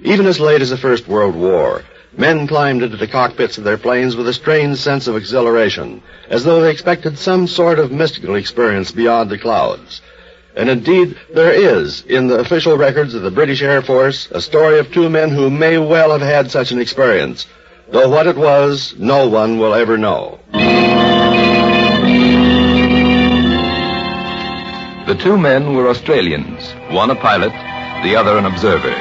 Even as late as the First World War, men climbed into the cockpits of their planes with a strange sense of exhilaration, as though they expected some sort of mystical experience beyond the clouds. And indeed, there is, in the official records of the British Air Force, a story of two men who may well have had such an experience, though what it was, no one will ever know. The two men were Australians, one a pilot, the other an observer.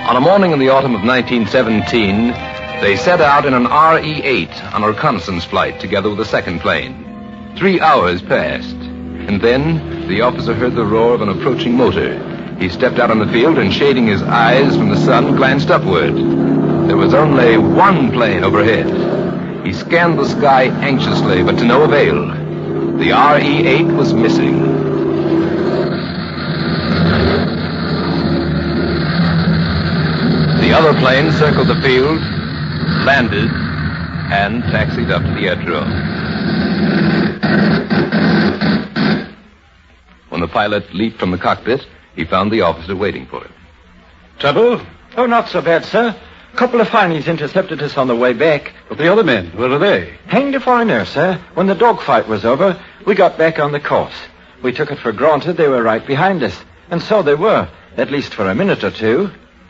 On a morning in the autumn of 1917, they set out in an RE-8 on a reconnaissance flight together with a second plane. 3 hours passed, and then the officer heard the roar of an approaching motor. He stepped out on the field and, shading his eyes from the sun, glanced upward. There was only one plane overhead. He scanned the sky anxiously, but to no avail. The RE-8 was missing. The other plane circled the field, landed, and taxied up to the aerodrome. When the pilot leaped from the cockpit, he found the officer waiting for him. Trouble? Oh, not so bad, sir. A couple of foreigners intercepted us on the way back. But the other men, where are they? Hanged if I know, sir. When the dogfight was over, we got back on the course. We took it for granted they were right behind us. And so they were, at least for a minute or two.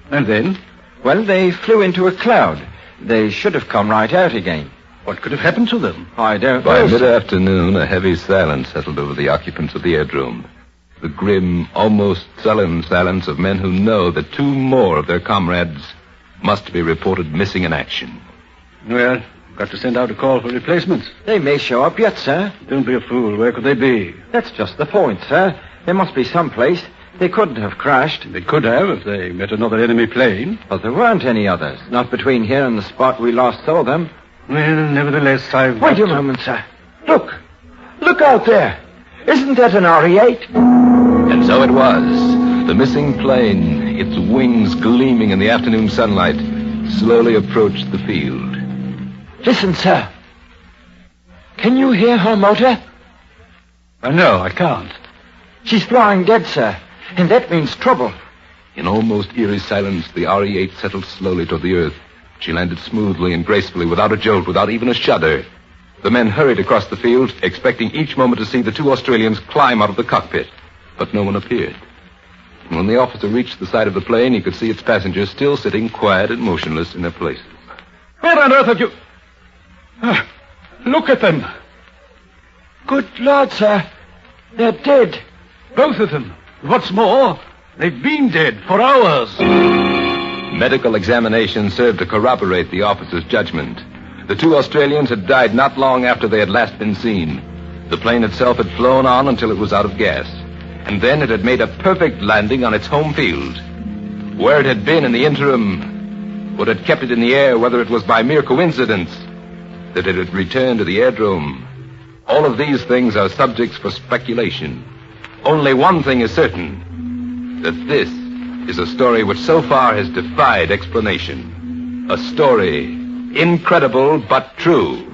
And then? Well, they flew into a cloud. They should have come right out again. What could have happened to them? I don't By know. mid-afternoon, a heavy silence settled over the occupants of the aerodrome. The grim, almost sullen silence of men who know that two more of their comrades must be reported missing in action. Well, got to send out a call for replacements. They may show up yet, sir. Don't be a fool. Where could they be? That's just the point, sir. There must be someplace. They couldn't have crashed. They could have if they met another enemy plane. But there weren't any others. Not between here and the spot we last saw them. Well, nevertheless, I've... Wait a moment, sir. Look. Look out there. Isn't that an RE-8? And so it was. The missing plane, its wings gleaming in the afternoon sunlight, slowly approached the field. Listen, sir. Can you hear her motor? No, I can't. She's flying dead, sir. And that means trouble. In almost eerie silence, the RE-8 settled slowly toward the earth. She landed smoothly and gracefully, without a jolt, without even a shudder. The men hurried across the field, expecting each moment to see the two Australians climb out of the cockpit. But no one appeared. And when the officer reached the side of the plane, he could see its passengers still sitting quiet and motionless in their places. Where on earth have you... look at them. Good Lord, sir. They're dead. Both of them. What's more, they've been dead for hours. Medical examination served to corroborate the officer's judgment. The two Australians had died not long after they had last been seen. The plane itself had flown on until it was out of gas. And then it had made a perfect landing on its home field. Where it had been in the interim, what had kept it in the air, whether it was by mere coincidence that it had returned to the aerodrome, all of these things are subjects for speculation. Only one thing is certain, that this is a story which so far has defied explanation. A story incredible but true.